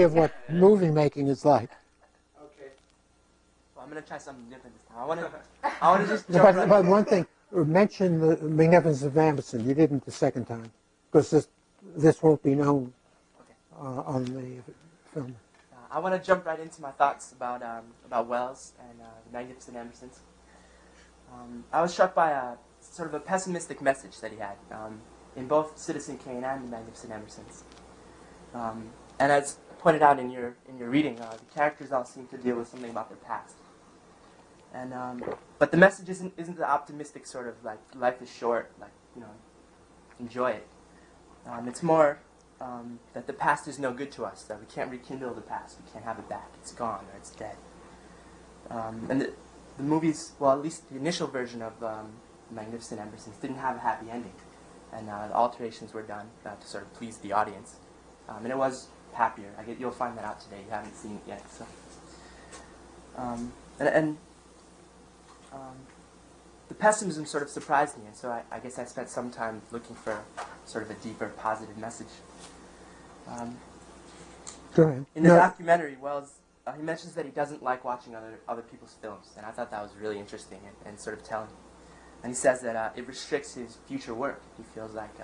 of what movie making is like. Okay. Well, I'm going to try something different this time. I want to just jump right But one thing, mention the Magnificence of Amberson. You didn't the second time, because this won't be known on the film. I want to jump right into my thoughts about Wells and the Magnificent Ambersons. I was struck by sort of a pessimistic message that he had in both Citizen Kane and the Magnificent Ambersons. And as pointed out in your reading, the characters all seem to deal with something about their past. And but the message isn't the optimistic sort of like life is short, like enjoy it. It's more that the past is no good to us, that we can't rekindle the past, we can't have it back, it's gone or it's dead. And the movies, well, at least the initial version of Magnificent Ambersons didn't have a happy ending, and the alterations were done to sort of please the audience, and it was happier. You'll find that out today. You haven't seen it yet, so. The pessimism sort of surprised me, and so I guess I spent some time looking for sort of a deeper, positive message. Go ahead. In the documentary, Wells he mentions that he doesn't like watching other people's films, and I thought that was really interesting and sort of telling. And he says that it restricts his future work. He feels like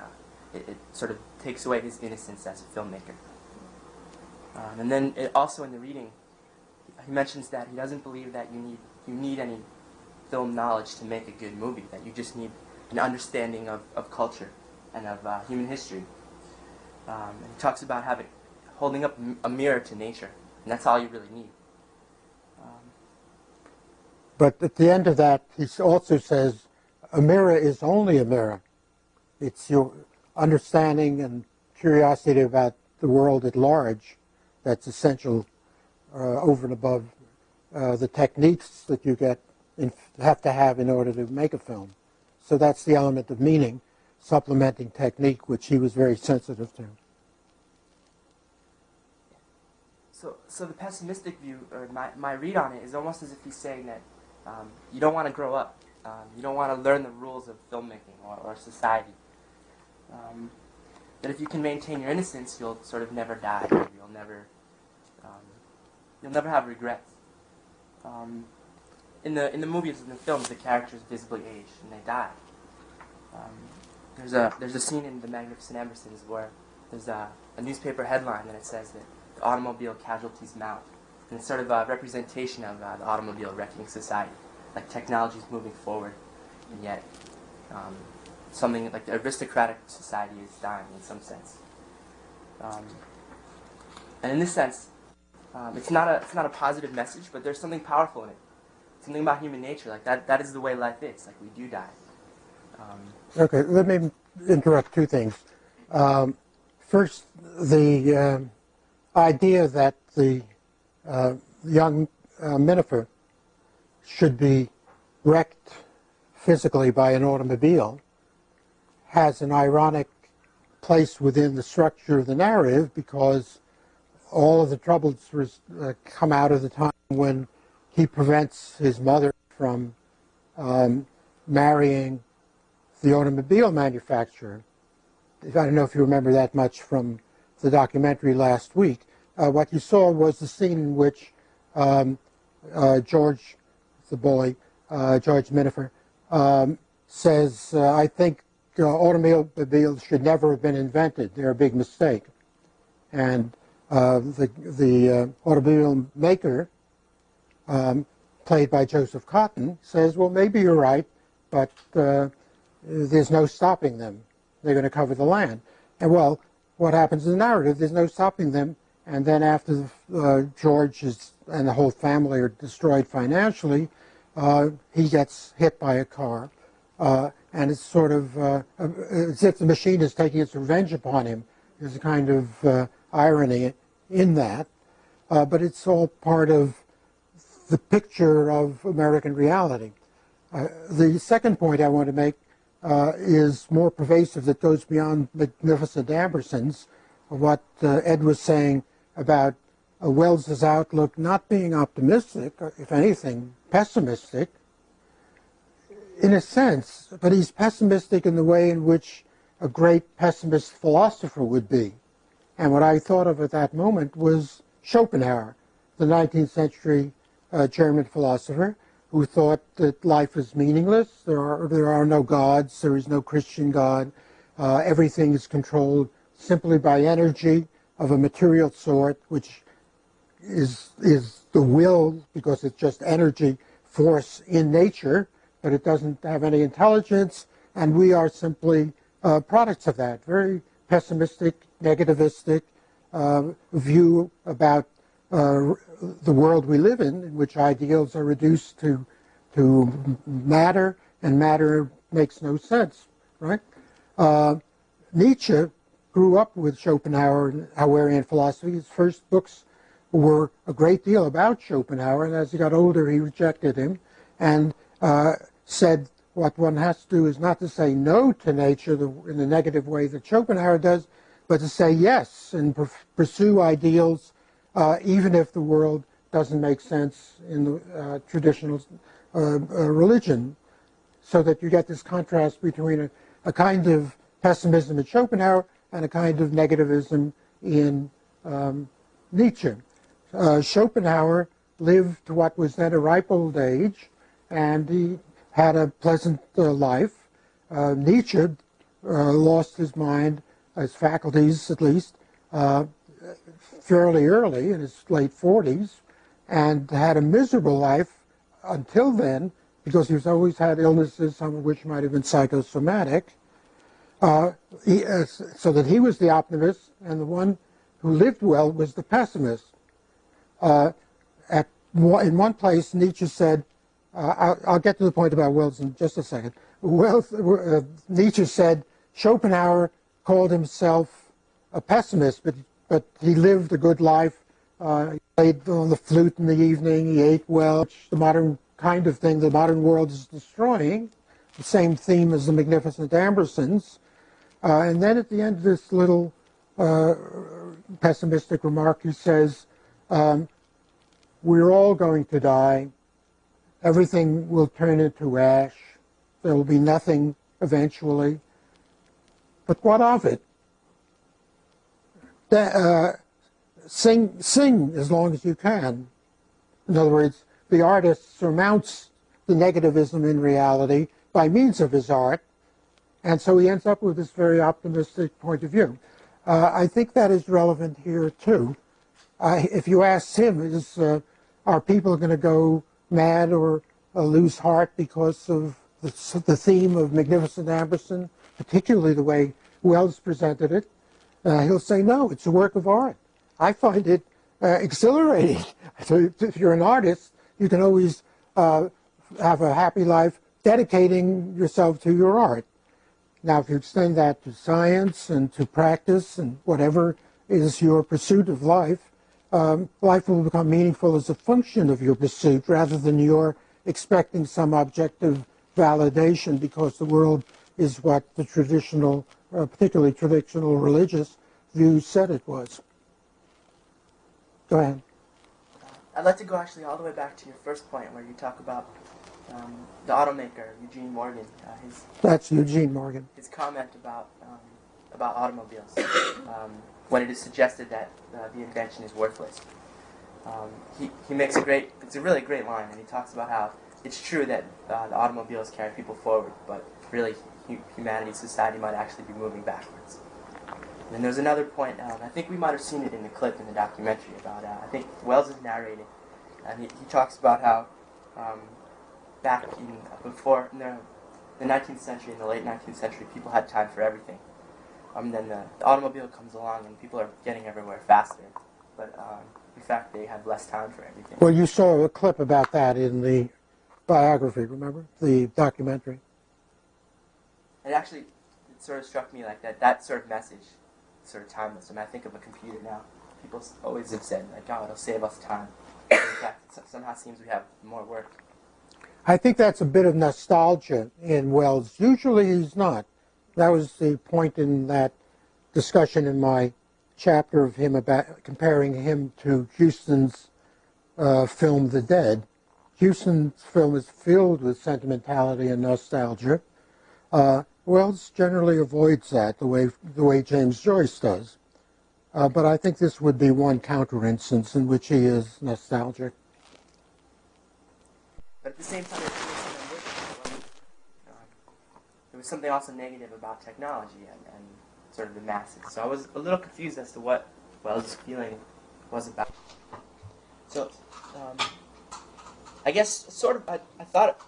it sort of takes away his innocence as a filmmaker. And then also in the reading, he mentions that he doesn't believe that you need any film knowledge to make a good movie, that you just need an understanding of culture and of human history. And he talks about holding up a mirror to nature, and that's all you really need. But at the end of that, he also says, a mirror is only a mirror. It's your understanding and curiosity about the world at large that's essential over and above the techniques that you have to have in order to make a film. So that's the element of meaning, supplementing technique, which he was very sensitive to. So the pessimistic view, or my read on it, is almost as if he's saying that you don't want to grow up. You don't want to learn the rules of filmmaking or society. That if you can maintain your innocence, you'll sort of never die. Or you'll never have regrets. In the movies and the films, the characters visibly age and they die. There's a scene in The Magnificent Ambersons where there's a newspaper headline and it says that the automobile casualties mount, and it's sort of a representation of the automobile wrecking society. Like technology is moving forward, and yet something like the aristocratic society is dying in some sense. And in this sense, it's not a positive message, but there's something powerful in it. Something about human nature, like that is the way life is. Like we do die. Okay, let me interrupt two things. First, the idea that the young Minifer should be wrecked physically by an automobile has an ironic place within the structure of the narrative, because all of the troubles come out of the time when he prevents his mother from marrying the automobile manufacturer. I don't know if you remember that much from the documentary last week. What you saw was the scene in which George, the boy, George Minifer, says, I think automobiles should never have been invented. They're a big mistake. And the automobile maker, played by Joseph Cotton, says, well, maybe you're right, but there's no stopping them. They're going to cover the land. And well, what happens in the narrative, there's no stopping them. And then after George and the whole family are destroyed financially, he gets hit by a car. And it's sort of as if the machine is taking its revenge upon him. There's a kind of irony in that. But it's all part of the picture of American reality. The second point I want to make is more pervasive, that goes beyond Magnificent Ambersons, what Ed was saying about Wells's outlook not being optimistic, or if anything, pessimistic, in a sense, but he's pessimistic in the way in which a great pessimist philosopher would be. And what I thought of at that moment was Schopenhauer, the 19th century German philosopher, who thought that life is meaningless. There are no gods. There is no Christian God. Everything is controlled simply by energy of a material sort, which is the will, because it's just energy, force in nature, but it doesn't have any intelligence, and we are simply products of that. Very pessimistic, negativistic view about the world we live in which ideals are reduced to matter, and matter makes no sense, right? Nietzsche grew up with Schopenhauer and Hauerian philosophy. His first books were a great deal about Schopenhauer, and as he got older, he rejected him and said what one has to do is not to say no to nature in the negative way that Schopenhauer does, but to say yes and pursue ideals, even if the world doesn't make sense in the traditional religion, so that you get this contrast between a kind of pessimism in Schopenhauer and a kind of negativism in Nietzsche. Schopenhauer lived to what was then a ripe old age, and he had a pleasant life. Nietzsche lost his mind, his faculties at least, fairly early, in his late 40s, and had a miserable life until then, because he's always had illnesses, some of which might have been psychosomatic, so that he was the optimist, and the one who lived well was the pessimist. In one place, Nietzsche said, I'll get to the point about Wells in just a second. Nietzsche said Schopenhauer called himself a pessimist, but he lived a good life. He played on the flute in the evening, he ate well, the modern kind of thing the modern world is destroying, the same theme as the Magnificent Ambersons. And then at the end of this little pessimistic remark, he says, we're all going to die. Everything will turn into ash. There will be nothing eventually. But what of it? Sing as long as you can. In other words, the artist surmounts the negativism in reality by means of his art, and so he ends up with this very optimistic point of view. I think that is relevant here too. If you ask him, are people going to go mad or lose heart because of the theme of Magnificent Amberson, particularly the way Wells presented it, he'll say, no, it's a work of art. I find it exhilarating. So if you're an artist, you can always have a happy life dedicating yourself to your art. Now, if you extend that to science and to practice and whatever is your pursuit of life, life will become meaningful as a function of your pursuit rather than your expecting some objective validation because the world is what the traditional, particularly traditional religious view said it was. Go ahead. I'd like to go actually all the way back to your first point where you talk about the automaker, Eugene Morgan. That's Eugene Morgan. His comment about automobiles, when it is suggested that the invention is worthless. He makes it's a really great line, and he talks about how it's true that the automobiles carry people forward, but really humanity, society might actually be moving backwards. And then there's another point, I think we might have seen it in the clip in the documentary about, I think Wells is narrating, and he talks about how back before in the 19th century, in the late 19th century, people had time for everything. Then the automobile comes along and people are getting everywhere faster, but in fact they have less time for everything. Well, you saw a clip about that in the biography, remember? The documentary. And actually, it sort of struck me like that sort of message, sort of timeless. When I think of a computer now, people always have said, like, oh, it'll save us time. But in fact, it somehow seems we have more work. I think that's a bit of nostalgia in Wells. Usually he's not. That was the point in that discussion in my chapter of him about comparing him to Huston's film The Dead. Huston's film is filled with sentimentality and nostalgia. Wells generally avoids that the way James Joyce does. but I think this would be one counter instance in which he is nostalgic. But at the same time, there was something also negative about technology and sort of the masses. So I was a little confused as to what Wells' feeling was about. So I guess sort of I thought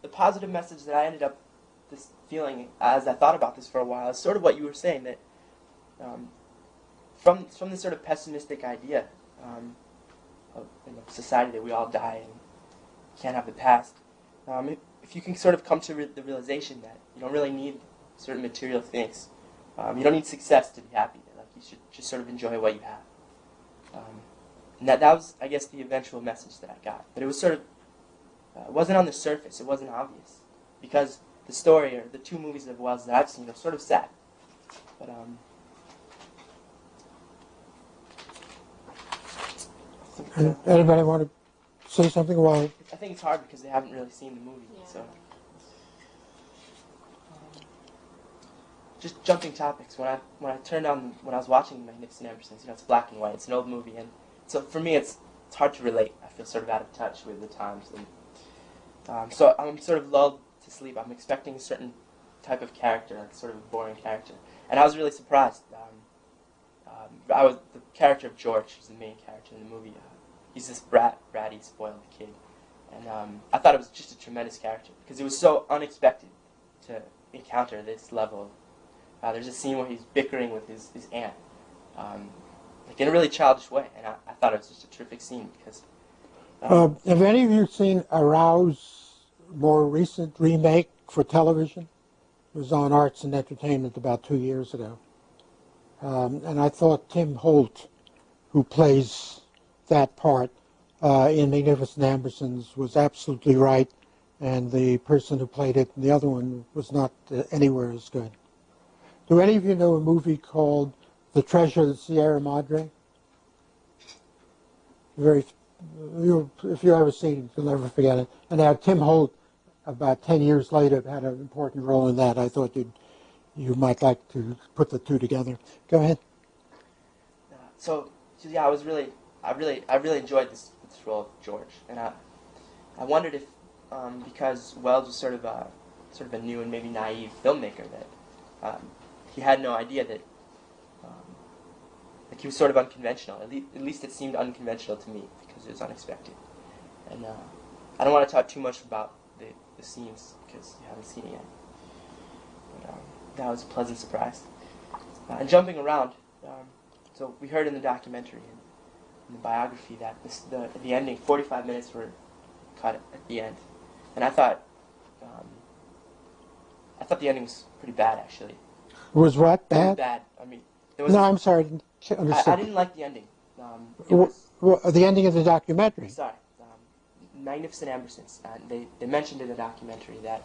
the positive message that I ended up this feeling as I thought about this for a while is sort of what you were saying, that from this sort of pessimistic idea of society that we all die and can't have the past, if you can sort of come to the realization that you don't really need certain material things, you don't need success to be happy. Like, you should just sort of enjoy what you have. And that was, I guess, the eventual message that I got. But it was sort of, it wasn't on the surface. It wasn't obvious, because the story, or the two movies of Wells that I've seen, are sort of sad. But I think, Anybody want to say something? Well, I think it's hard because they haven't really seen the movie. Yeah. So, just jumping topics. When I turned on, when I was watching Magnificent Ambersons, it's black and white. It's an old movie, and so for me, it's hard to relate. I feel sort of out of touch with the times, and so I'm sort of lulled to sleep. I'm expecting a certain type of character, like sort of a boring character, and I was really surprised. The character of George, who's the main character in the movie. He's this bratty, spoiled kid, and I thought it was just a tremendous character because it was so unexpected to encounter this level. There's a scene where he's bickering with his aunt, like in a really childish way, and I thought it was just a terrific scene because. have any of you seen Arouse's more recent remake for television? It was on Arts and Entertainment about 2 years ago. And I thought Tim Holt, who plays that part in Magnificent Ambersons, was absolutely right, and the person who played it in the other one was not anywhere as good. Do any of you know a movie called The Treasure of the Sierra Madre? If you ever seen it, you'll never forget it. And now Tim Holt, about 10 years later, had an important role in that. I thought you might like to put the two together. Go ahead. So yeah, I really enjoyed this role of George, and I wondered if because Wells was sort of a new and maybe naive filmmaker, that he had no idea that like he was sort of unconventional. At least it seemed unconventional to me because it was unexpected. And I don't want to talk too much about the scenes because you haven't seen it yet. But that was a pleasant surprise. And jumping around, so we heard in the documentary and in the biography that the ending, 45 minutes were cut at the end, and I thought the ending was pretty bad, actually. Was what? Bad? It was bad. I mean, No, I'm sorry, I didn't understand. I didn't like the ending. It was, the ending of the documentary? sorry, Magnificent Ambersons. They mentioned in the documentary that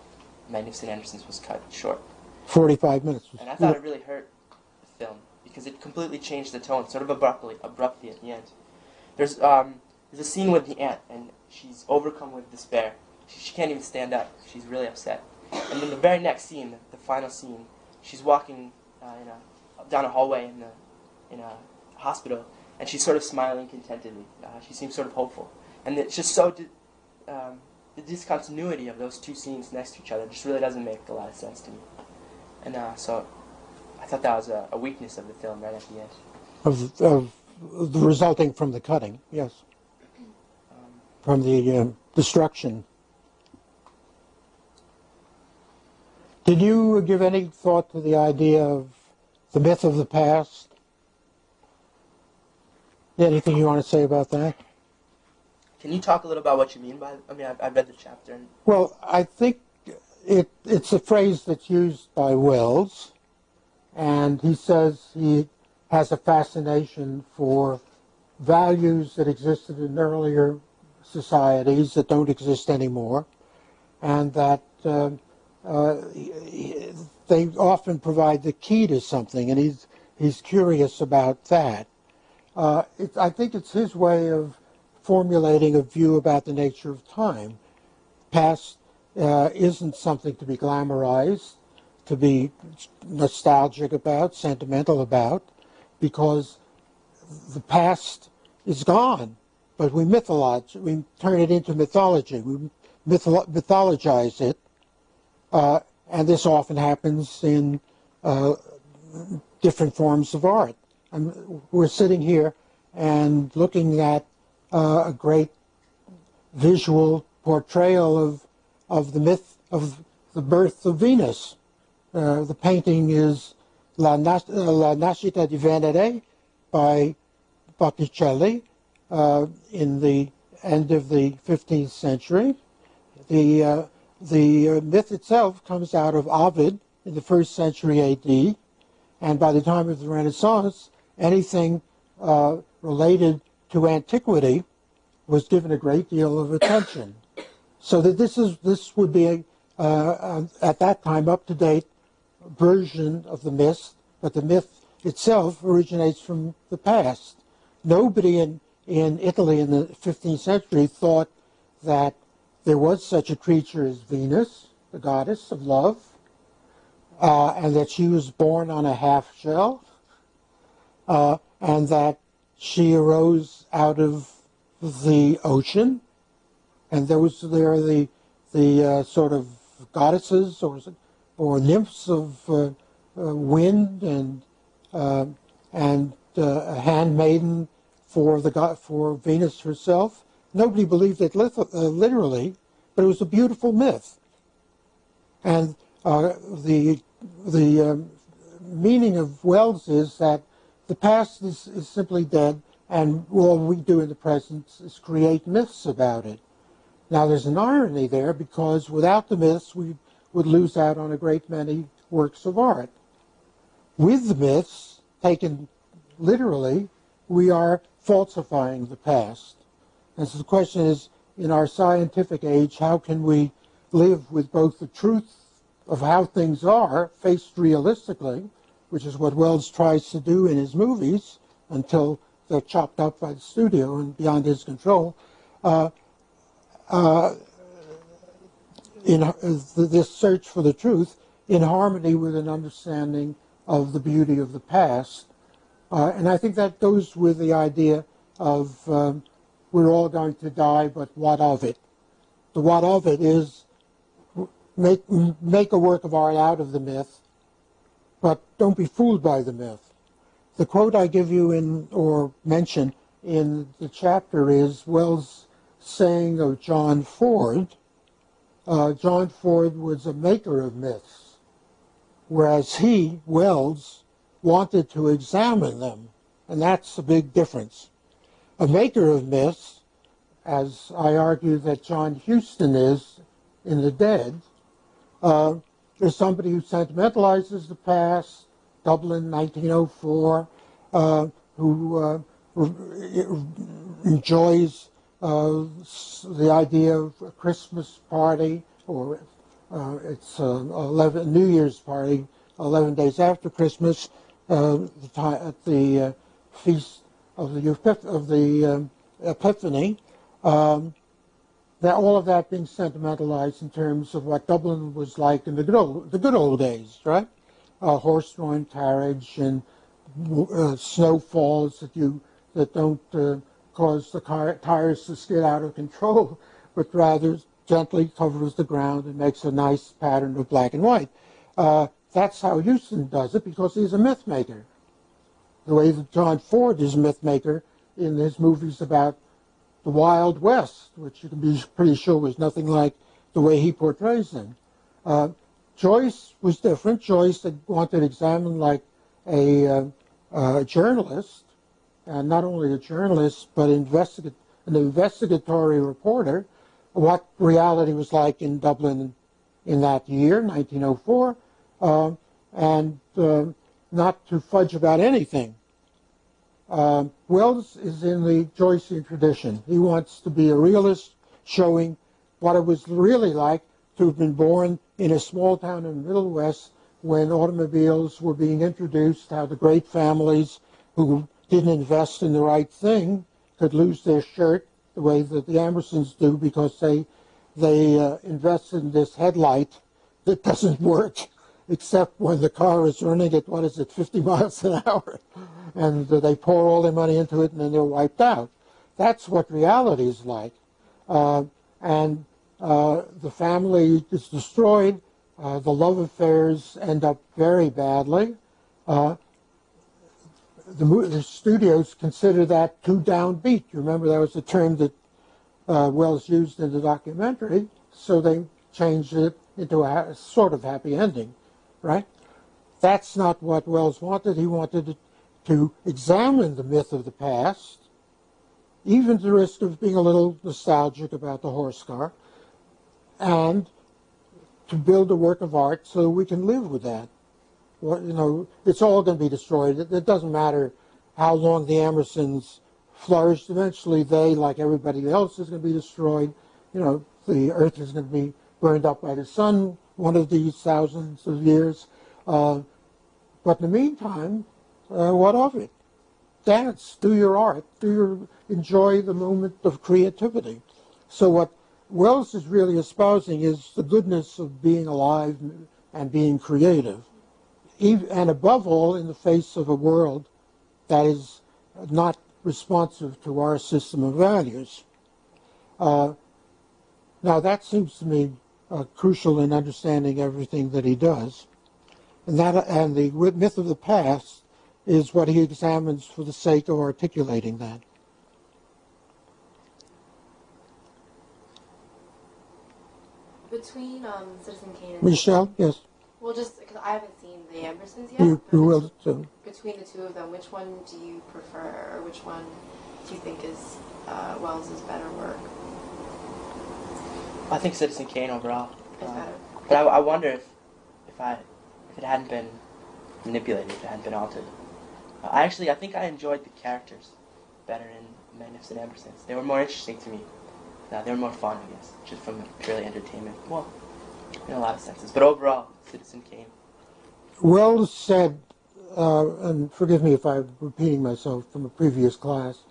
Magnificent Ambersons was cut short. 45 minutes. And I thought it really hurt the film because it completely changed the tone, sort of abruptly at the end. There's a scene with the aunt, and she's overcome with despair. She can't even stand up. She's really upset. And then the very next scene, the final scene, she's walking down a hallway in a hospital, and she's sort of smiling contentedly. She seems sort of hopeful. And it's just so the discontinuity of those two scenes next to each other just really doesn't make a lot of sense to me. And so I thought that was a weakness of the film right at the end. Of the resulting from the cutting, yes. From the destruction. Did you give any thought to the idea of the myth of the past? Anything you want to say about that? Can you talk a little about what you mean by? I mean, I read the chapter. And Well, I think it's a phrase that's used by Wells, and he says he has a fascination for values that existed in earlier societies that don't exist anymore, and that they often provide the key to something, and he's curious about that. I think it's his way of formulating a view about the nature of time. Past isn't something to be glamorized, to be nostalgic about, sentimental about, because the past is gone, but we turn it into mythology. We mythologize it, and this often happens in different forms of art. We're sitting here and looking at a great visual portrayal of the myth of the birth of Venus. The painting is La Nascita di Venere by Botticelli in the end of the 15th century. The myth itself comes out of Ovid in the 1st century A.D., and by the time of the Renaissance, anything related to antiquity was given a great deal of attention. So that this would be at that time up-to-date version of the myth, but the myth itself originates from the past. Nobody in Italy in the 15th century thought that there was such a creature as Venus, the goddess of love, and that she was born on a half shell, and that she arose out of the ocean, and there are the sort of goddesses or nymphs of wind and a handmaiden for Venus herself. Nobody believed it literally, but it was a beautiful myth. And the meaning of Wells is that the past is simply dead, and all we do in the present is create myths about it. Now, there's an irony there, because without the myths, we would lose out on a great many works of art. With the myths, taken literally, we are falsifying the past. And so the question is, in our scientific age, how can we live with both the truth of how things are, faced realistically, which is what Wells tries to do in his movies until they're chopped up by the studio and beyond his control, in this search for the truth, in harmony with an understanding of the beauty of the past. And I think that goes with the idea of we're all going to die, but what of it? The what of it is make a work of art out of the myth, but don't be fooled by the myth. The quote I give you or mention in the chapter is Wells' saying of John Ford. John Ford was a maker of myths, whereas he, Wells, wanted to examine them, and that's a big difference. A maker of myths, as I argue that John Huston is in The Dead, is somebody who sentimentalizes the past, Dublin, 1904, who enjoys the idea of a Christmas party, or it's New Year's party, 11 days after Christmas, at the feast of the Epiphany. That all of that being sentimentalized in terms of what Dublin was like in the good old days, right? Horse-drawn carriage and snowfalls that don't cause the tires to skid out of control, but rather gently covers the ground and makes a nice pattern of black and white. That's how Huston does it, because he's a myth maker. The way that John Ford is a myth maker in his movies about the Wild West, which you can be pretty sure was nothing like the way he portrays them. Joyce was different. Joyce had wanted to examine like a journalist, and not only a journalist, but an investigatory reporter, what reality was like in Dublin in that year, 1904, and not to fudge about anything. Wells is in the Joycean tradition. He wants to be a realist, showing what it was really like to have been born in a small town in the Middle West when automobiles were being introduced, how the great families who didn't invest in the right thing could lose their shirt the way that the Emersons do because they invest in this headlight that doesn't work. except when the car is running at, what is it, 50 miles an hour. And they pour all their money into it and then they're wiped out. That's what reality is like. And the family is destroyed. The love affairs end up very badly. The studios consider that too downbeat. You remember that was the term that Wells used in the documentary, so they changed it into a sort of happy ending, right? That's not what Wells wanted. He wanted to examine the myth of the past, even at the risk of being a little nostalgic about the horse car, and to build a work of art so we can live with that. Well, you know, it's all going to be destroyed. It doesn't matter how long the Emersons flourished. Eventually they, like everybody else, is going to be destroyed. You know, the earth is going to be burned up by the sun one of these thousands of years. But in the meantime, what of it? Dance, do your art, enjoy the moment of creativity. So what Wells is really espousing is the goodness of being alive and being creative. And above all, in the face of a world that is not responsive to our system of values. Now that seems to me crucial in understanding everything that he does. And the myth of the past is what he examines for the sake of articulating that. Between Citizen Kane and... Michelle, yes? Well, just because I haven't seen The Emersons yet. You will too. Between the two of them, which one do you prefer, or which one do you think is Wells's better work? I think Citizen Kane overall. Is better. But I wonder if it hadn't been manipulated, if it hadn't been altered. I think I enjoyed the characters better in Magnificent Emersons. They were more interesting to me. They were more fun, I guess, just from purely entertainment. Well, in a lot of senses. But overall, Citizen Kane. Wells said, and forgive me if I'm repeating myself from a previous class,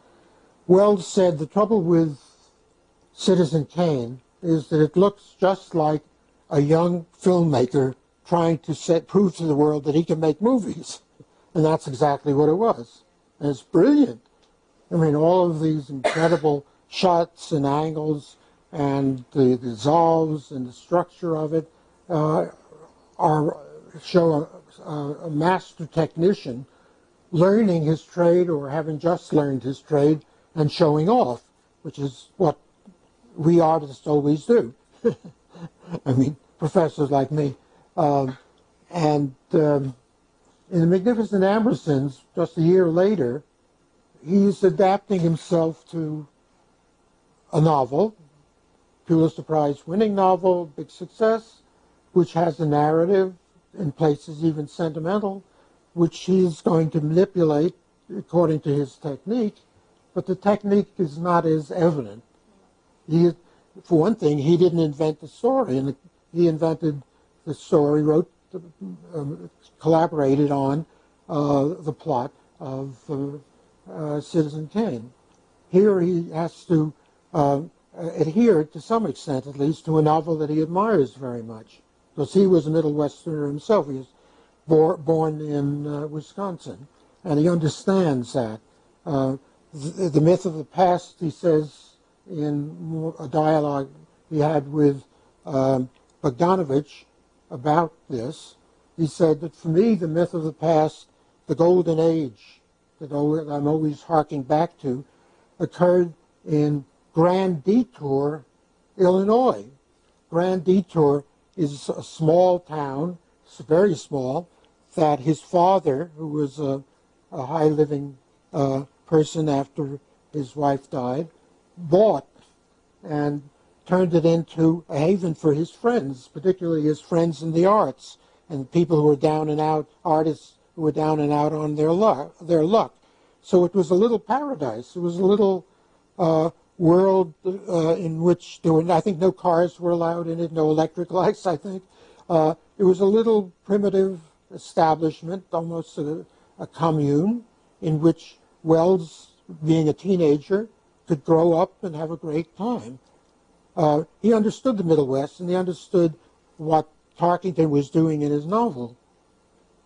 Wells said the trouble with Citizen Kane is that it looks just like a young filmmaker trying to prove to the world that he can make movies. And that's exactly what it was. And it's brilliant. I mean, all of these incredible shots and angles and the dissolves and the structure of it show a master technician learning his trade or having just learned his trade and showing off, which is what we artists always do. I mean, professors like me. In The Magnificent Emersons, just a year later, he's adapting himself to a novel, Pulitzer Prize winning novel, big success, which has a narrative, in places even sentimental, which he's going to manipulate according to his technique, but the technique is not as evident. For one thing, he didn't invent the story, and he invented the story, wrote, collaborated on the plot of Citizen Kane. Here he has to adhere, to some extent at least, to a novel that he admires very much, because he was a Middle Westerner himself. He was born in Wisconsin, and he understands that. The myth of the past, he says in a dialogue he had with Bogdanovich about this, he said that for me the myth of the past, the golden age that I'm always harking back to, occurred in Grand Detour, Illinois. Grand Detour is a small town, it's very small, that his father, who was a high living person after his wife died, bought and turned it into a haven for his friends, particularly his friends in the arts and people who were down and out, artists who were down and out on their luck. So it was a little paradise. It was a little world in which there were, I think, no cars were allowed in it, no electric lights, I think. It was a little primitive establishment, almost a commune, in which Wells, being a teenager, could grow up and have a great time. He understood the Middle West, and he understood what Tarkington was doing in his novel.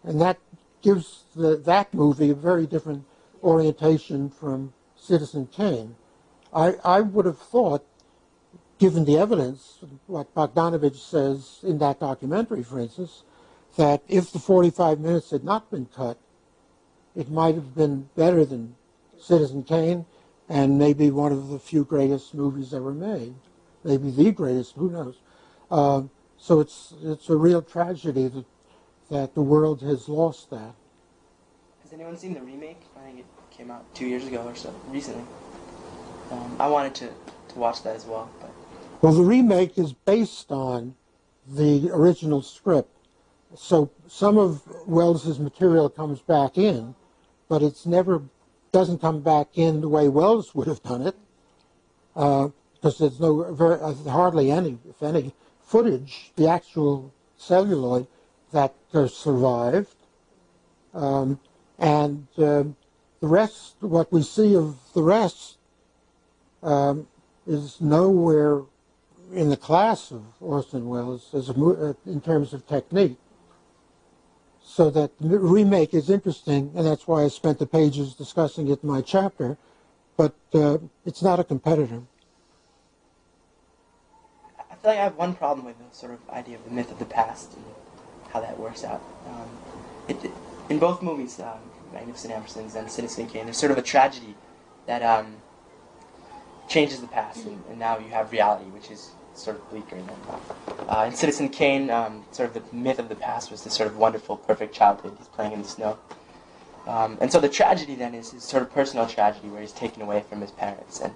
And that gives that movie a very different orientation from Citizen Kane. I would have thought, given the evidence, what Bogdanovich says in that documentary, for instance, that if the 45 minutes had not been cut, it might have been better than Citizen Kane and maybe one of the few greatest movies ever made. Maybe the greatest, who knows. So it's a real tragedy that the world has lost that. Has anyone seen the remake? I think it came out 2 years ago or so, recently. I wanted to watch that as well. But. Well, the remake is based on the original script. So some of Wells's material comes back in, but it's never doesn't come back in the way Wells would have done it, because there's hardly any, if any, footage, the actual celluloid that survived, and the rest, what we see of the rest, is nowhere in the class of Orson Welles in terms of technique. So that the remake is interesting, and that's why I spent the pages discussing it in my chapter, but it's not a competitor. I feel like I have one problem with the sort of idea of the myth of the past and how that works out. In both movies, Magnificent Ambersons and Citizen Kane, there's sort of a tragedy that changes the past, and now you have reality, which is sort of bleaker. In Citizen Kane, sort of the myth of the past was this sort of wonderful, perfect childhood. He's playing in the snow. And so the tragedy then is his sort of personal tragedy where he's taken away from his parents. And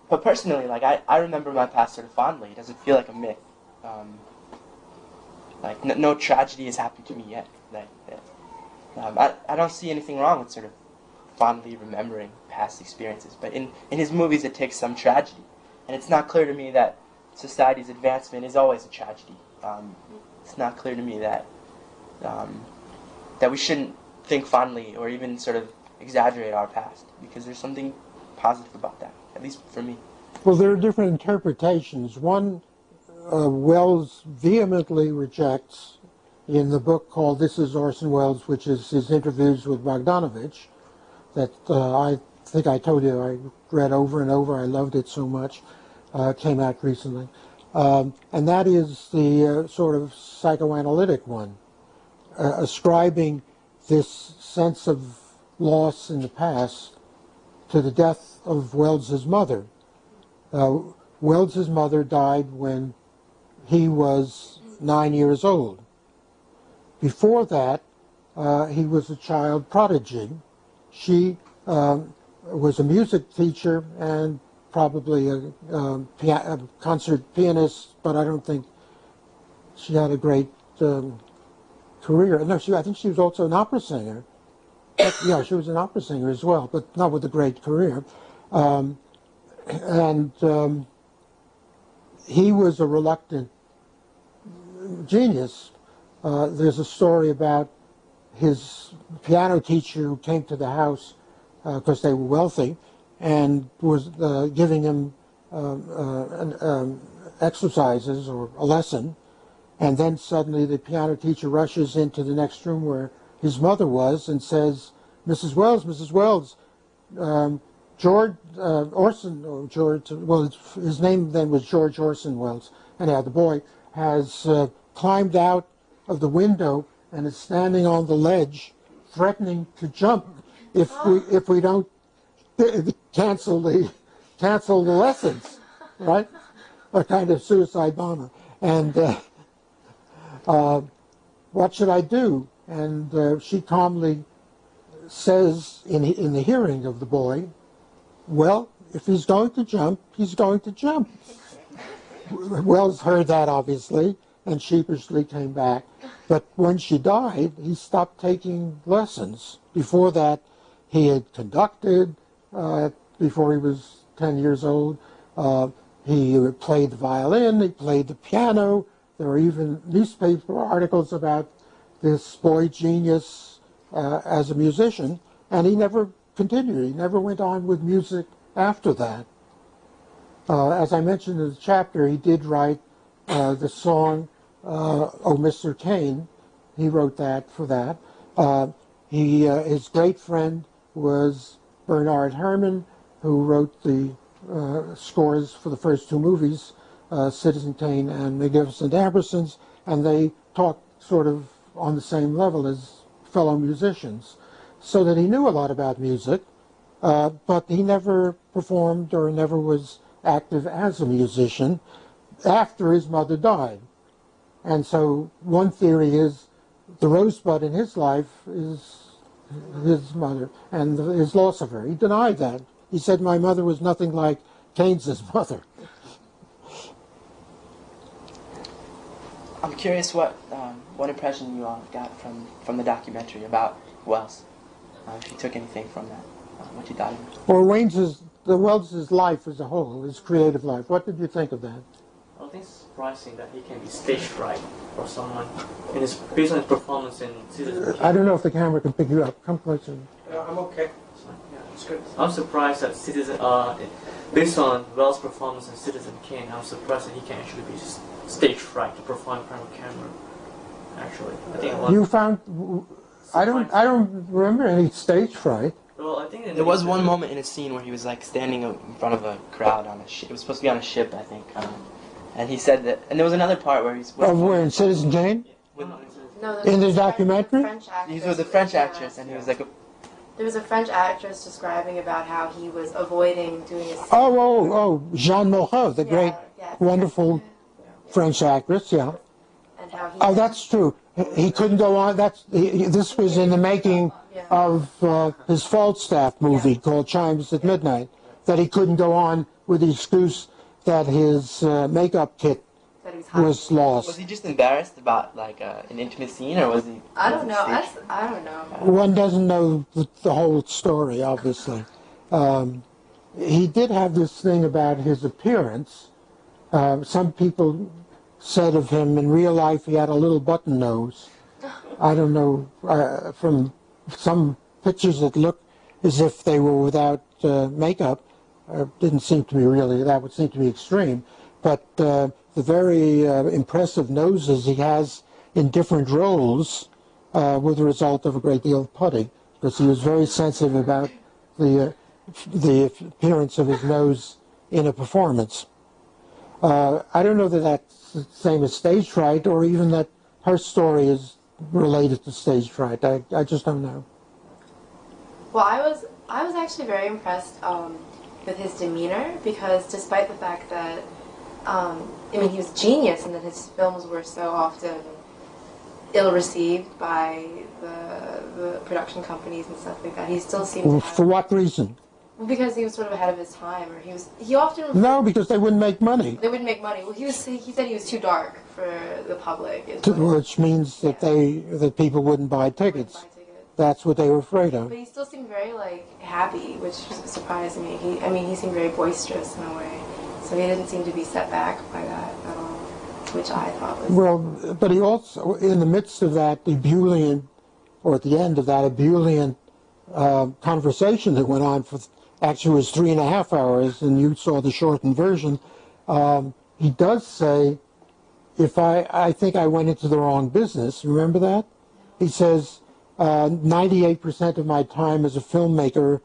but personally, like I remember my past sort of fondly. It doesn't feel like a myth. No tragedy has happened to me yet. I don't see anything wrong with sort of fondly remembering past experiences. But in his movies, it takes some tragedy. And it's not clear to me that society's advancement is always a tragedy. It's not clear to me that we shouldn't think fondly or even sort of exaggerate our past, because there's something positive about that, at least for me. Well, there are different interpretations. One, Welles vehemently rejects in the book called This is Orson Welles, which is his interviews with Bogdanovich, that I think I told you I read over and over. I loved it so much. It came out recently. And that is the sort of psychoanalytic one, ascribing this sense of loss in the past to the death of Wells's mother. Wells's mother died when he was 9 years old. Before that, he was a child prodigy. She was a music teacher and probably a concert pianist, but I don't think she had a great career. No, I think she was also an opera singer. Yeah, she was an opera singer as well, but not with a great career. He was a reluctant genius. There's a story about his piano teacher who came to the house because they were wealthy and was giving him exercises or a lesson, and then suddenly the piano teacher rushes into the next room where his mother was and says, Mrs. Wells, George Orson, or George, well, his name then was George Orson Welles. Anyhow, the boy has climbed out of the window and is standing on the ledge, threatening to jump if we don't cancel the lessons, right? A kind of suicide bomber. And what should I do? And she calmly says in the hearing of the boy, well, if he's going to jump, he's going to jump. Wells heard that, obviously, and sheepishly came back. But when she died, he stopped taking lessons. Before that, he had conducted before he was 10 years old. He played the violin, he played the piano. There were even newspaper articles about this boy genius as a musician, and he never continued. He never went on with music after that. As I mentioned in the chapter, he did write the song Oh, Mr. Kane, he wrote that for that. His great friend was Bernard Herrmann, who wrote the scores for the first two movies, Citizen Kane and Magnificent Ambersons, and they talked sort of on the same level as fellow musicians, so that he knew a lot about music, but he never performed or never was active as a musician after his mother died. And so one theory is the rosebud in his life is his mother and his loss of her. He denied that. He said, my mother was nothing like Keynes's mother. I'm curious what impression you all got from the documentary about Wells. If you took anything from that, what you thought of it. Or Wells's life as a whole, his creative life. What did you think of that? I think it's surprising that he can be stage fright for someone, and it's based on his performance in Citizen Kane. I don't know if the camera can pick you up. Come closer. I'm okay. Yeah, it's good. I'm surprised that based on Wells' performance in Citizen Kane, I'm surprised that he can actually be stage fright to perform in front of camera. Actually, I think you found. I don't remember any stage fright. Well, I think there was one moment in a scene where he was like standing in front of a crowd on a ship. It was supposed to be on a ship, I think. And he said that. And there was another part where he's. Where in Citizen Kane? No, in the documentary? He was a French actress, and he was like a. There was a French actress describing about how he was avoiding doing his. Oh, Jeanne Moreau, the great, wonderful French actress, yeah. And how he. Oh, that's true. He couldn't go on. This was in the making of his Falstaff movie called Chimes at Midnight. That he couldn't go on with the excuse that his makeup kit was lost. Was he just embarrassed about like an intimate scene, or was he? I don't know. I don't know. One doesn't know the whole story, obviously. He did have this thing about his appearance. Some people said of him in real life he had a little button nose. I don't know, from some pictures that look as if they were without makeup, didn't seem to me really, that would seem to be extreme. But the very impressive noses he has in different roles were the result of a great deal of putting, because he was very sensitive about the appearance of his nose in a performance. I don't know that that's the same as stage fright, or even that her story is related to stage fright. I just don't know. Well, I was actually very impressed with his demeanor, because despite the fact that he was genius, and that his films were so often ill-received by the production companies and stuff like that, he still seemed to have... For what reason? Because he was sort of ahead of his time, or he often... No, because they wouldn't make money. They wouldn't make money. Well, he said he was too dark for the public. Which means that that people wouldn't buy tickets. That's what they were afraid of. But he still seemed very happy, which surprised me. He seemed very boisterous in a way, so he didn't seem to be set back by that at all, which I thought was... Well, but he also, in the midst of that ebullient, or at the end of that ebullient conversation that went on for, actually it was 3.5 hours, and you saw the shortened version, he does say, I think I went into the wrong business. Remember that? He says, 98% of my time as a filmmaker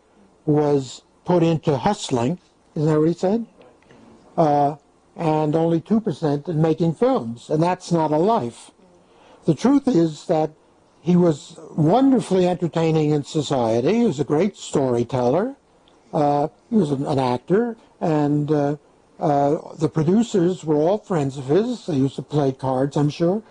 was put into hustling. Isn't that what he said? And only 2% in making films. And that's not a life. The truth is that he was wonderfully entertaining in society. He was a great storyteller. He was an actor. And the producers were all friends of his. They used to play cards, I'm sure.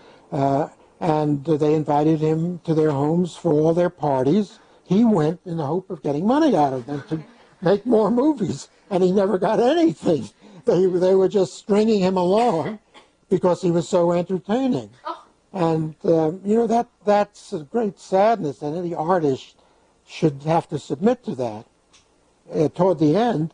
And they invited him to their homes for all their parties. He went in the hope of getting money out of them to make more movies, and he never got anything. They were just stringing him along because he was so entertaining. And, that's a great sadness, and any artist should have to submit to that. Toward the end,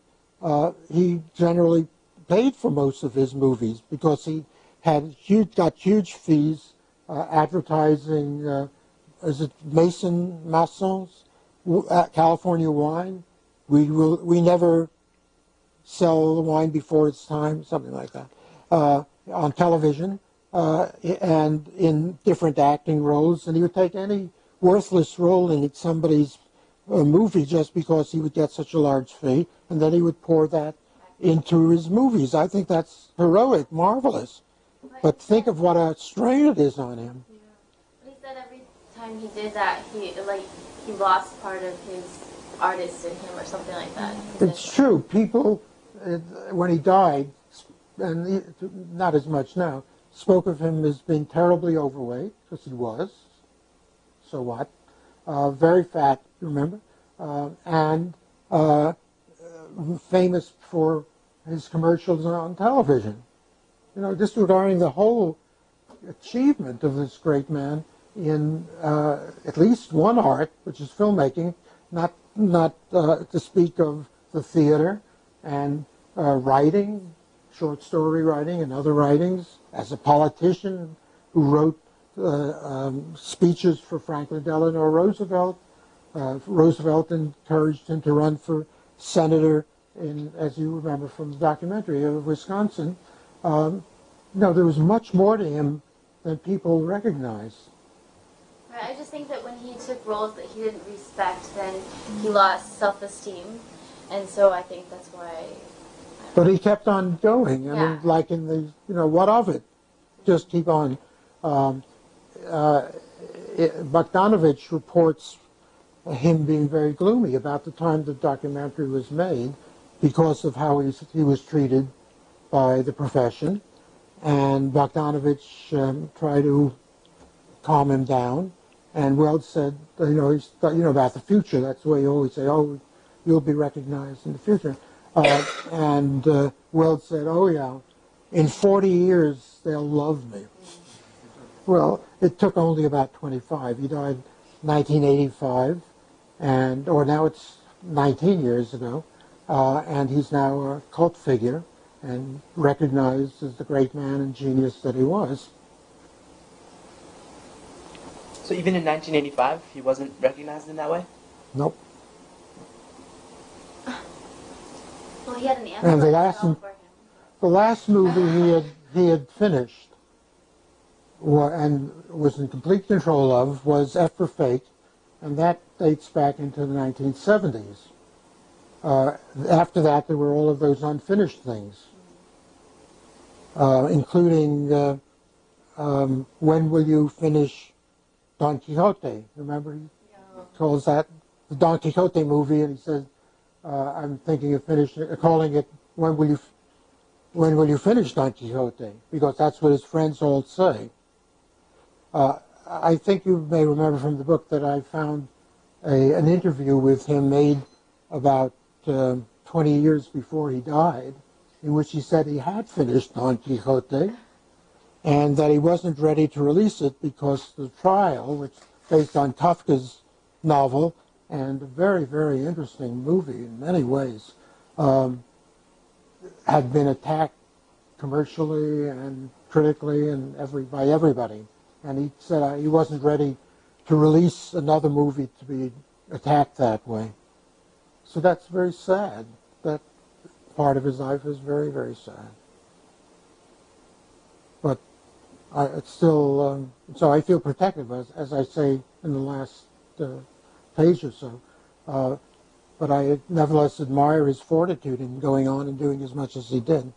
he generally paid for most of his movies because he got huge fees. Advertising, is it Mason's California wine? We never sell the wine before it's time, something like that. On television, and in different acting roles, and he would take any worthless role in somebody's movie just because he would get such a large fee, and then he would pour that into his movies. I think that's heroic, marvelous. But think of what a strain it is on him. Yeah. But he said every time he did that, he lost part of his artist in him or something like that. It's true. People, when he died, and not as much now, spoke of him as being terribly overweight, because he was. So what? Very fat, remember? And famous for his commercials on television. You know, disregarding the whole achievement of this great man in at least one art, which is filmmaking, not to speak of the theater and writing, short story writing and other writings, as a politician who wrote speeches for Franklin Delano Roosevelt. Roosevelt encouraged him to run for senator in, as you remember from the documentary, of Wisconsin. No, there was much more to him than people recognize. Right, I just think that when he took roles that he didn't respect, then he lost self-esteem, and so I think that's why. But he kept on going. I Yeah. mean, like in the, you know, what of it? Just keep on. Bogdanovich reports him being very gloomy about the time the documentary was made because of how he was treated by the profession. And Bogdanovich tried to calm him down. And Weld said, you know, he's about the future. That's the way you always say, oh, you'll be recognized in the future. And Weld said, oh, yeah, in 40 years, they'll love me. Well, it took only about 25. He died 1985, or now it's 19 years ago, and he's now a cult figure and recognized as the great man and genius that he was. So even in 1985, he wasn't recognized in that way? Nope. Well, he had an And the last for him. movie he had finished and was in complete control of was F for Fate, and that dates back into the 1970s. After that, there were all of those unfinished things, including When Will You Finish Don Quixote? Remember, he calls that the Don Quixote movie, and he says, I'm thinking of calling it When Will You Finish Don Quixote? Because that's what his friends all say. I think you may remember from the book that I found an interview with him made about 20 years before he died, in which he said he had finished Don Quixote and that he wasn't ready to release it because the trial, which based on Kafka's novel and a very, very interesting movie in many ways, had been attacked commercially and critically and by everybody. And he said he wasn't ready to release another movie to be attacked that way. So that's very sad. That part of his life is very, very sad. But it's still, so I feel protective, as I say in the last page or so. But I nevertheless admire his fortitude in going on and doing as much as he did.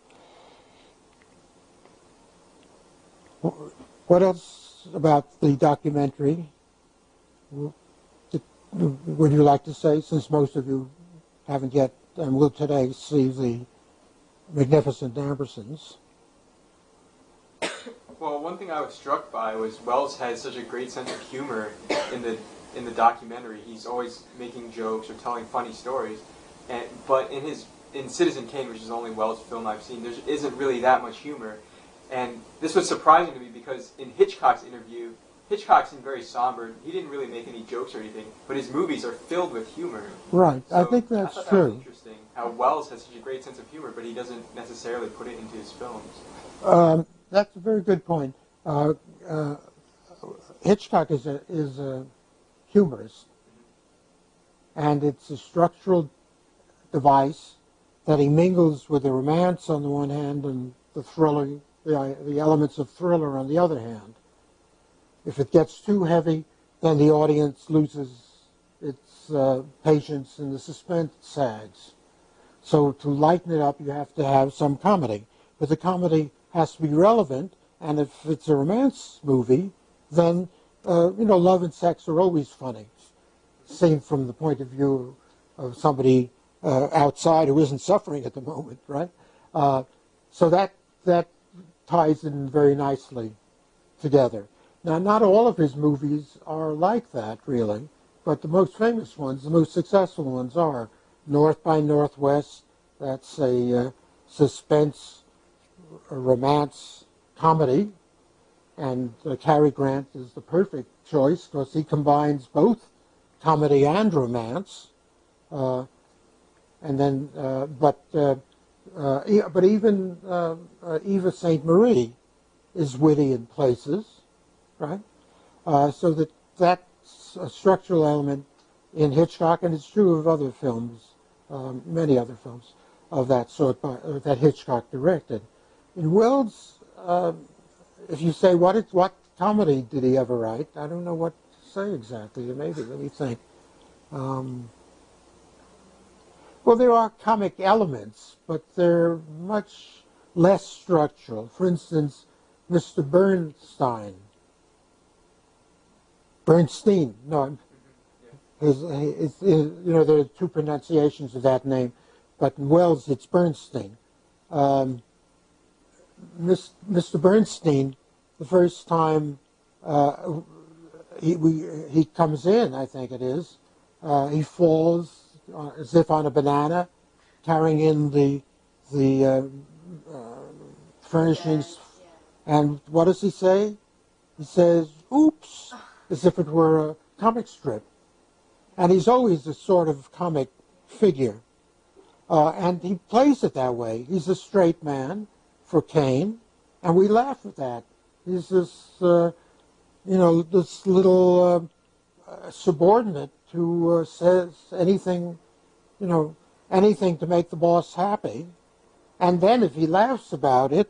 What else about the documentary would you like to say, since most of you haven't yet and will today see the magnificent Ambersons? Well, one thing I was struck by was Wells had such a great sense of humor in the documentary. He's always making jokes or telling funny stories, but in Citizen Kane, which is the only Wells film I've seen, there isn't really that much humor. And this was surprising to me because in Hitchcock's interview, Hitchcock seemed very somber. He didn't really make any jokes or anything, but his movies are filled with humor. Right, So I think that's I thought true. That was interesting, how Wells has such a great sense of humor, but he doesn't necessarily put it into his films. That's a very good point. Hitchcock is a humorist, and it's a structural device that he mingles with the romance on the one hand and the thriller the elements of thriller on the other hand. If it gets too heavy, then the audience loses its patience and the suspense sags. So to lighten it up, you have to have some comedy. But the comedy has to be relevant, and if it's a romance movie, then, love and sex are always funny, seen from the point of view of somebody outside who isn't suffering at the moment, right? So that ties in very nicely together. Now, not all of his movies are like that, really, but the most famous ones, the most successful ones are North by Northwest. That's a suspense, a romance comedy, and Cary Grant is the perfect choice because he combines both comedy and romance. But even Eva St. Marie is witty in places, right? So that's a structural element in Hitchcock, and it's true of other films, many other films of that sort that Hitchcock directed. In Wells, if you say what comedy did he ever write, I don't know what to say exactly. Maybe let me think. Well, there are comic elements, but they're much less structural. For instance, Mr. Bernstein. No, there are two pronunciations of that name, but in Wells it's Bernstein. Mr. Bernstein, the first time he comes in, I think it is, he falls as if on a banana, carrying in the furnishings. And what does he say? He says, "Oops," as if it were a comic strip. And he's always a sort of comic figure. And he plays it that way. He's a straight man for Cain, and we laugh at that. He's this, this little subordinate who says anything, anything to make the boss happy. And then if he laughs about it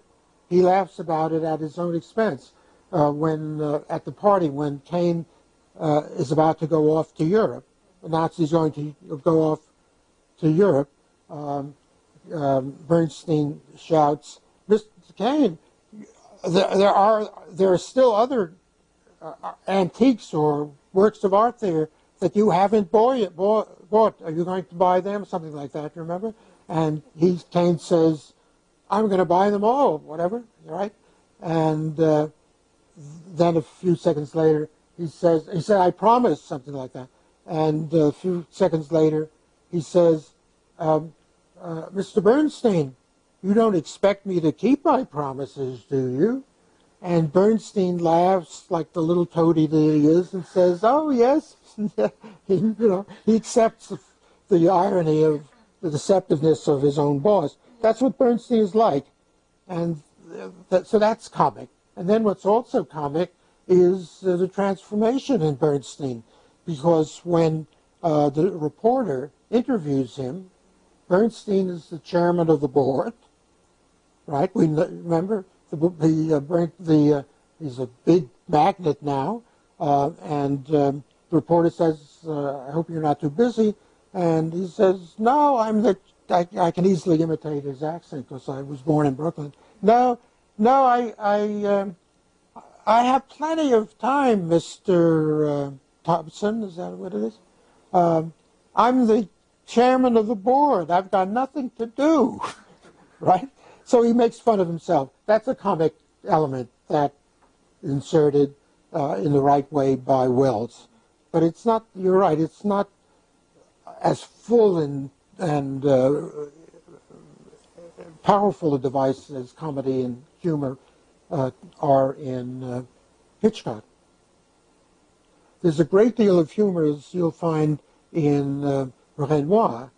at his own expense. When at the party, when Cain is about to go off to Europe, the Nazi's going to go off to Europe, Bernstein shouts, "Mr. Cain, there are still other antiques or works of art there that you haven't bought. Are you going to buy them?" Something like that, you remember? And Cain says, "I'm going to buy them all," whatever, right? And then a few seconds later, he said, "I promise," something like that. And a few seconds later, he says, "Mr. Bernstein, you don't expect me to keep my promises, do you?" And Bernstein laughs like the little toady that he is and says, "Oh, yes." He accepts the irony of the deceptiveness of his own boss. That's what Bernstein is like. And so that's comic. And then what's also comic is the transformation in Bernstein. Because when the reporter interviews him, Bernstein is the chairman of the board, right? We remember he's a big magnate now, and the reporter says, "I hope you're not too busy," and he says, "No, I can easily imitate his accent because I was born in Brooklyn. No, I have plenty of time, Mr. Thompson." Is that what it is? "I'm the chairman of the board. I've got nothing to do," right? So he makes fun of himself. That's a comic element that inserted in the right way by Wells. But it's not, you're right, it's not as full and powerful a device as comedy and humor are in Hitchcock. There's a great deal of humor, as you'll find in Renoir,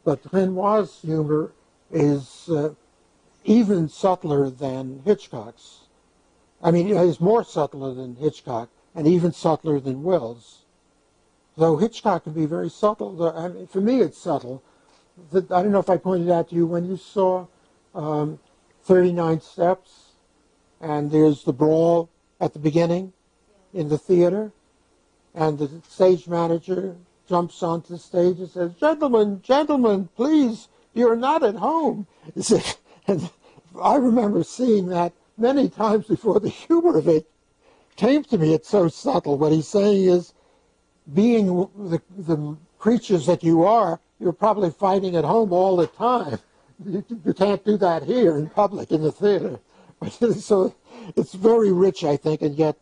but Renoir's humor is even subtler than Hitchcock's. I mean, it's more subtler than Hitchcock and even subtler than Wells. Though Hitchcock can be very subtle. I mean, for me, it's subtle. I don't know if I pointed out to you when you saw 39 Steps. and there's the brawl at the beginning in the theater, and the stage manager jumps onto the stage and says, "Gentlemen, gentlemen, please, you're not at home." And I remember seeing that many times before the humor of it came to me. It's so subtle. What he's saying is, being the creatures that you are, you're probably fighting at home all the time. You can't do that here in public, in the theater. So it's very rich, I think, and yet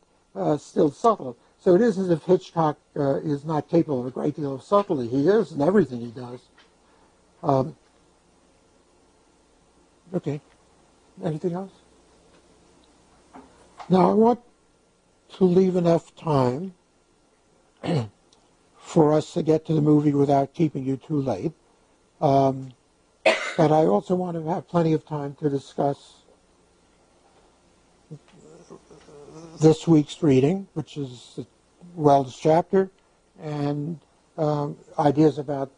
still subtle. So it isn't as if Hitchcock is not capable of a great deal of subtlety. He is in everything he does. Okay. Anything else? Now I want to leave enough time for us to get to the movie without keeping you too late. But I also want to have plenty of time to discuss this week's reading, which is the Wells chapter, and ideas about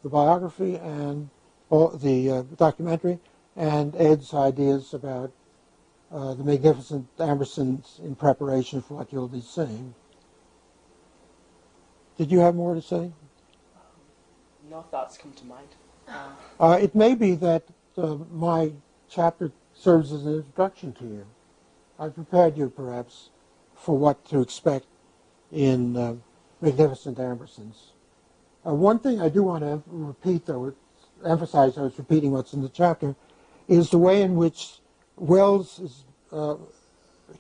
the biography and the documentary, and Ed's ideas about the Magnificent Ambersons in preparation for what you'll be seeing. Did you have more to say? No thoughts come to mind. It may be that my chapter serves as an introduction to you. I prepared you, perhaps, for what to expect in Magnificent Ambersons. One thing I do want to repeat, though, emphasize I was repeating what's in the chapter, is the way in which Wells is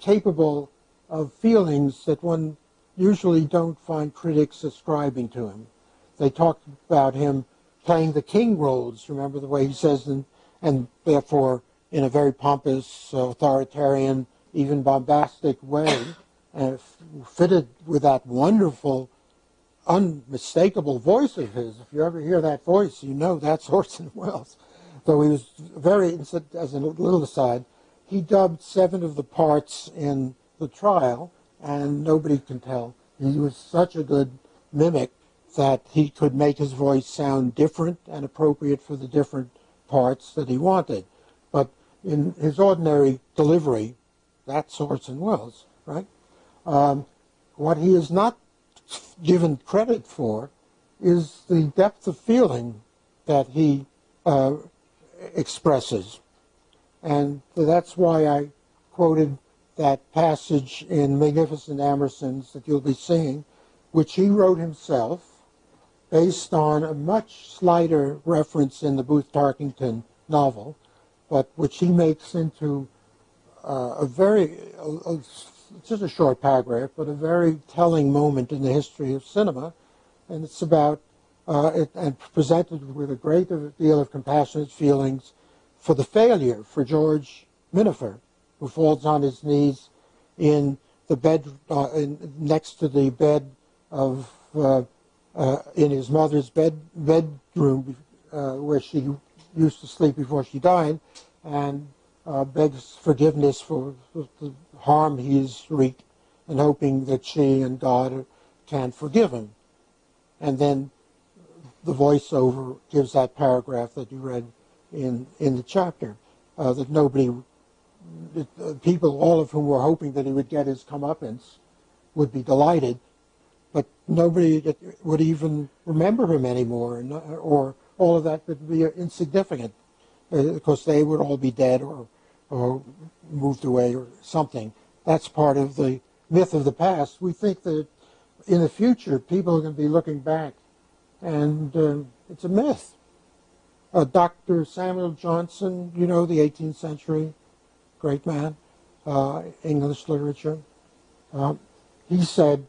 capable of feelings that one usually don't find critics ascribing to him. They talk about him playing the king roles, remember the way he says, and therefore in a very pompous, authoritarian, even bombastic way, and fitted with that wonderful, unmistakable voice of his. If you ever hear that voice, you know that's Orson Welles. Though he was very, as a little aside, he dubbed 7 of the parts in the trial, and nobody can tell. He was such a good mimic that he could make his voice sound different and appropriate for the different parts that he wanted. But in his ordinary delivery, that's Orson Welles, right? What he is not given credit for is the depth of feeling that he expresses. And that's why I quoted that passage in Magnificent Ambersons that you'll be seeing, which he wrote himself, based on a much slighter reference in the Booth Tarkington novel, but which he makes into just a short paragraph, but a very telling moment in the history of cinema. And it's about, and presented with a great deal of compassionate feelings for the failure for George Minifer, who falls on his knees in the bed, next to the bed of, in his mother's bedroom, where she used to sleep before she died, and begs forgiveness for the harm he's wreaked, and hoping that she and God can forgive him. And then the voiceover gives that paragraph that you read in the chapter, that nobody, people, all of whom were hoping that he would get his comeuppance, would be delighted, but nobody would even remember him anymore, or all of that would be insignificant, because they would all be dead or moved away or something. That's part of the myth of the past. We think that in the future people are going to be looking back, and it's a myth. Dr. Samuel Johnson, you know, the 18th century great man, English literature, he said,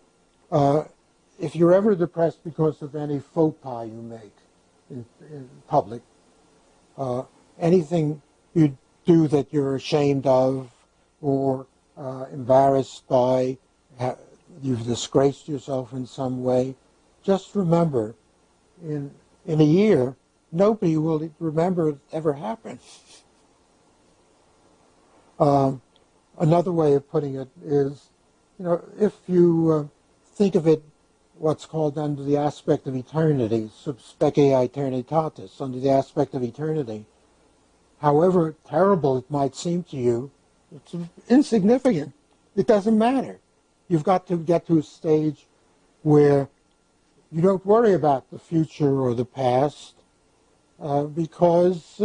if you're ever depressed because of any faux pas you make in public, anything you do that you're ashamed of or embarrassed by, you've disgraced yourself in some way, just remember, in a year, nobody will remember it ever happened. Another way of putting it is, you know, if you think of it, what's called under the aspect of eternity, sub specie eternitatis, under the aspect of eternity, however terrible it might seem to you, It's insignificant. It doesn't matter. You've got to get to a stage where you don't worry about the future or the past because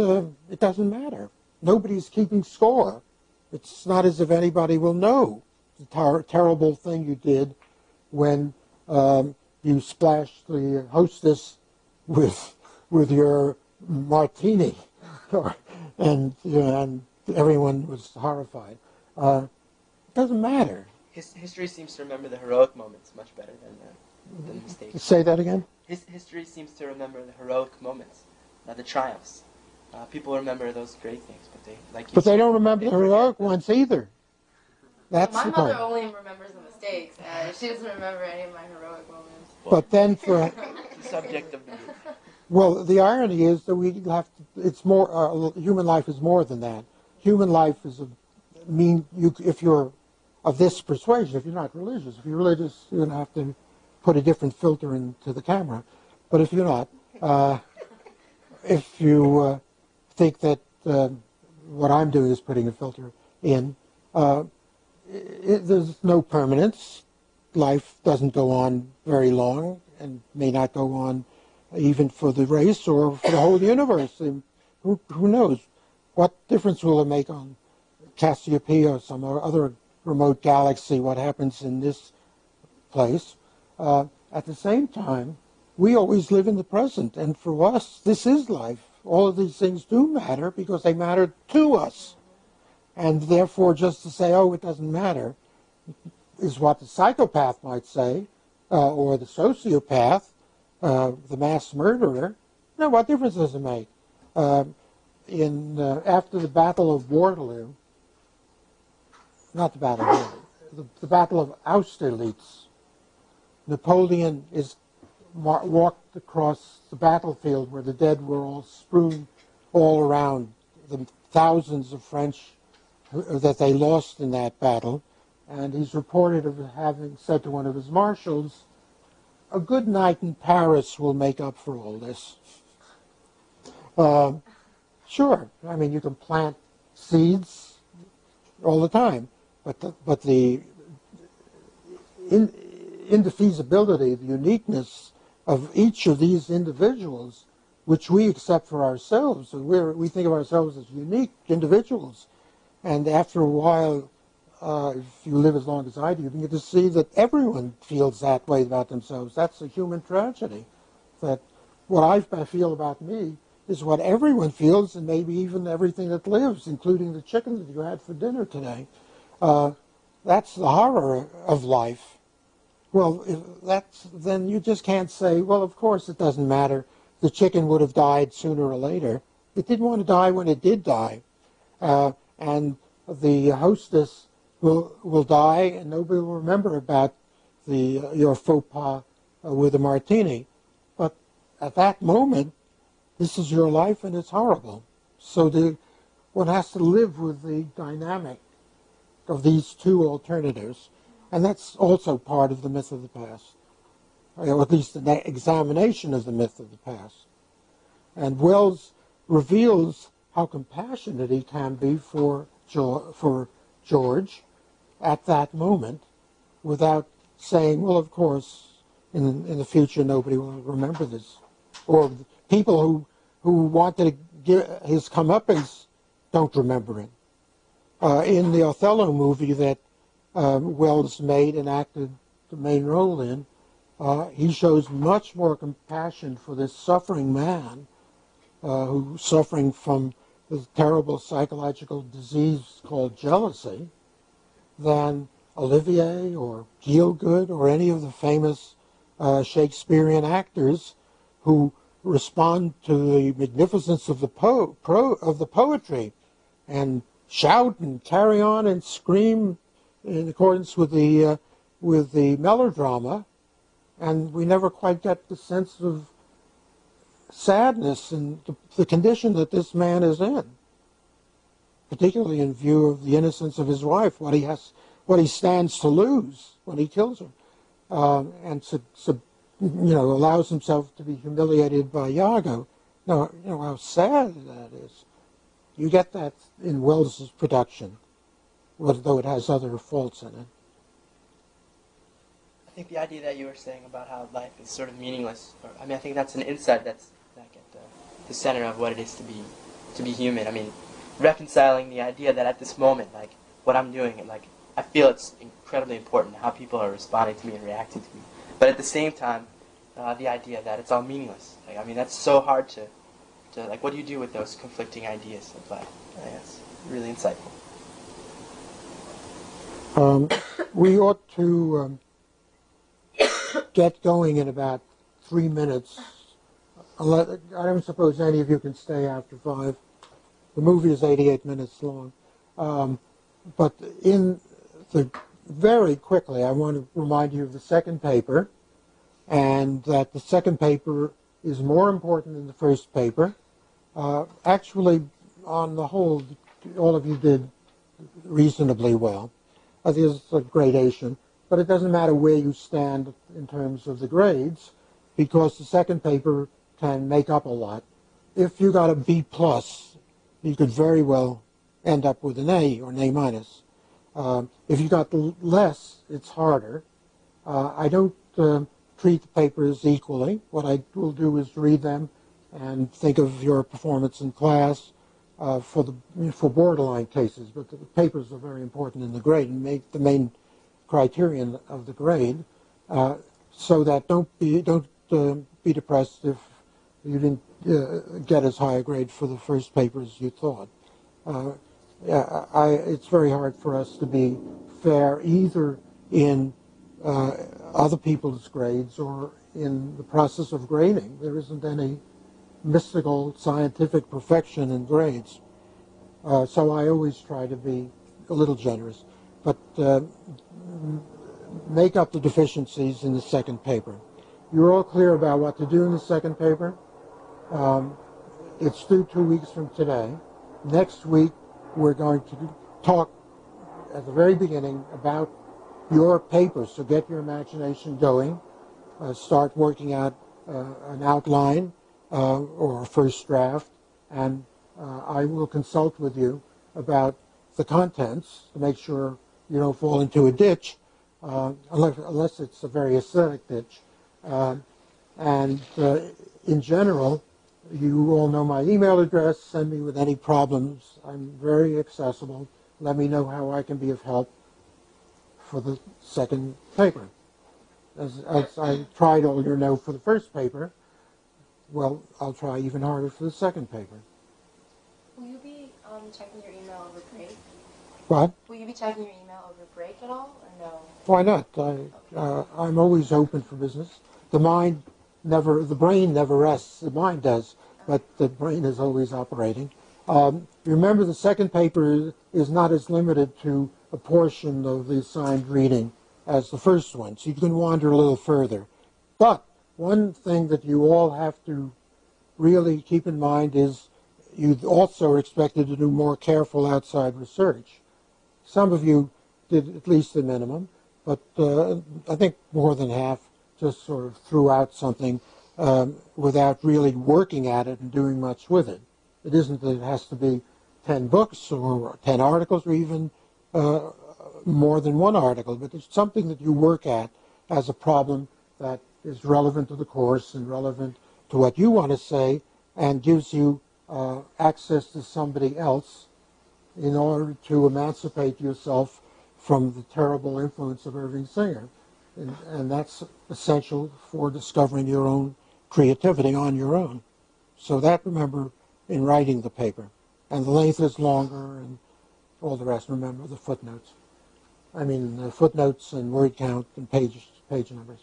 it doesn't matter. Nobody's keeping score. It's not as if anybody will know the terrible thing you did when you splashed the hostess with your martini, and everyone was horrified. It doesn't matter. History seems to remember the heroic moments much better than the mistakes. Say that again? History seems to remember the heroic moments, the triumphs. People remember those great things, but they don't remember the heroic ones either. That's My the mother point. only remembers the mistakes. She doesn't remember any of my heroic moments. But then for the subject of the movie. well, the irony is that we have to. It's more. Human life is more than that. Human life is if you're of this persuasion, if you're not religious, if you're religious, you're going to have to put a different filter into the camera. But if you're not, if you think that what I'm doing is putting a filter in, there's no permanence. Life doesn't go on very long and may not go on even for the race or for the whole universe. And who knows? What difference will it make on Cassiopeia or some other remote galaxy, what happens in this place? At the same time, we always live in the present, and for us, this is life. All of these things do matter because they matter to us. And therefore, just to say, oh, it doesn't matter, is what the psychopath might say, or the sociopath, the mass murderer. No, what difference does it make? After the Battle of Waterloo, not the Battle of Waterloo, the Battle of Austerlitz, Napoleon is walked across the battlefield where the dead were all strewn all around, the thousands of French that they lost in that battle, and he's reported of having said to one of his marshals, "A good night in Paris will make up for all this." Sure, I mean, you can plant seeds all the time, but the indefeasibility, the uniqueness of each of these individuals, which we accept for ourselves, we think of ourselves as unique individuals, and after a while, if you live as long as I do, you get to see that everyone feels that way about themselves. That's a human tragedy. That what I feel about me is what everyone feels, and maybe even everything that lives, including the chicken that you had for dinner today. That's the horror of life. Well, then you just can't say, well, of course it doesn't matter. The chicken would have died sooner or later. It didn't want to die when it did die. And the hostess will die, and nobody will remember about your faux pas with a martini. But at that moment, this is your life, and it's horrible. So one has to live with the dynamic of these two alternatives. And that's also part of the myth of the past, or at least an examination of the myth of the past. And Wells reveals how compassionate he can be for George at that moment without saying, well, of course, in the future nobody will remember this. Or people who wanted to give his comeuppance don't remember it. In the Othello movie that Wells made and acted the main role in, he shows much more compassion for this suffering man who's suffering from this terrible psychological disease called jealousy than Olivier or Gielgud or any of the famous Shakespearean actors who respond to the magnificence of the poetry and shout and carry on and scream in accordance with the melodrama, and we never quite get the sense of sadness and the condition that this man is in, particularly in view of the innocence of his wife, what he stands to lose when he kills her, and allows himself to be humiliated by Iago. Now, how sad that is. You get that in Wells's production. though it has other faults in it. I think the idea that you were saying about how life is sort of meaningless, I mean, I think that's an insight that's like at the center of what it is to be human. I mean, reconciling the idea that at this moment, like what I'm doing, like I feel it's incredibly important how people are responding to me and reacting to me. But at the same time, the idea that it's all meaningless. Like, I mean, that's so hard to like. What do you do with those conflicting ideas of life? I think that's really insightful. We ought to get going in about 3 minutes. I don't suppose any of you can stay after 5. The movie is 88 minutes long. But very quickly, I want to remind you of the second paper, and that the second paper is more important than the first paper. Actually, on the whole, all of you did reasonably well. There's a gradation, but it doesn't matter where you stand in terms of the grades, because the second paper can make up a lot. If you got a B+, you could very well end up with an A or an A minus. If you got less, it's harder. I don't treat the papers equally. What I will do is read them and think of your performance in class for borderline cases. But the papers are very important in the grade and make the main criterion of the grade. So that don't be depressed if you didn't get as high a grade for the first paper as you thought. It's very hard for us to be fair either in other people's grades or in the process of grading. There isn't any mystical scientific perfection in grades. So I always try to be a little generous. But make up the deficiencies in the second paper. You're all clear about what to do in the second paper? It's due 2 weeks from today. Next week, we're going to talk at the very beginning about your paper. So get your imagination going. Start working out an outline or a first draft. And I will consult with you about the contents to make sure you don't fall into a ditch, unless it's a very aesthetic ditch. And in general, you all know my email address. Send me with any problems. I'm very accessible. Let me know how I can be of help for the second paper. As I tried all your know for the first paper, well, I'll try even harder for the second paper. Will you be checking your email over break? What? Will you be checking your email over break at all, or no? Why not? I'm always open for business. The brain never rests. The mind does, but the brain is always operating. Remember, the second paper is not as limited to a portion of the assigned reading as the first one, so you can wander a little further. But one thing that you all have to really keep in mind is you also are expected to do more careful outside research. Some of you did at least the minimum, but I think more than half just sort of threw out something without really working at it and doing much with it. It isn't that it has to be 10 books or 10 articles or even more than one article, but it's something that you work at as a problem that is relevant to the course and relevant to what you want to say and gives you access to somebody else in order to emancipate yourself from the terrible influence of Irving Singer. And that's essential for discovering your own creativity on your own. So that, remember, in writing the paper. And the length is longer and all the rest. Remember the footnotes. I mean, the footnotes and word count and page numbers.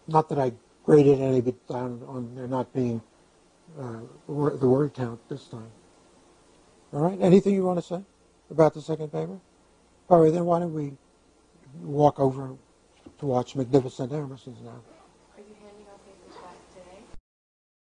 Not that I graded any bit down on there not being the word count this time. All right, anything you want to say about the second paper? All right, then why don't we walk over to watch Magnificent Emersons now.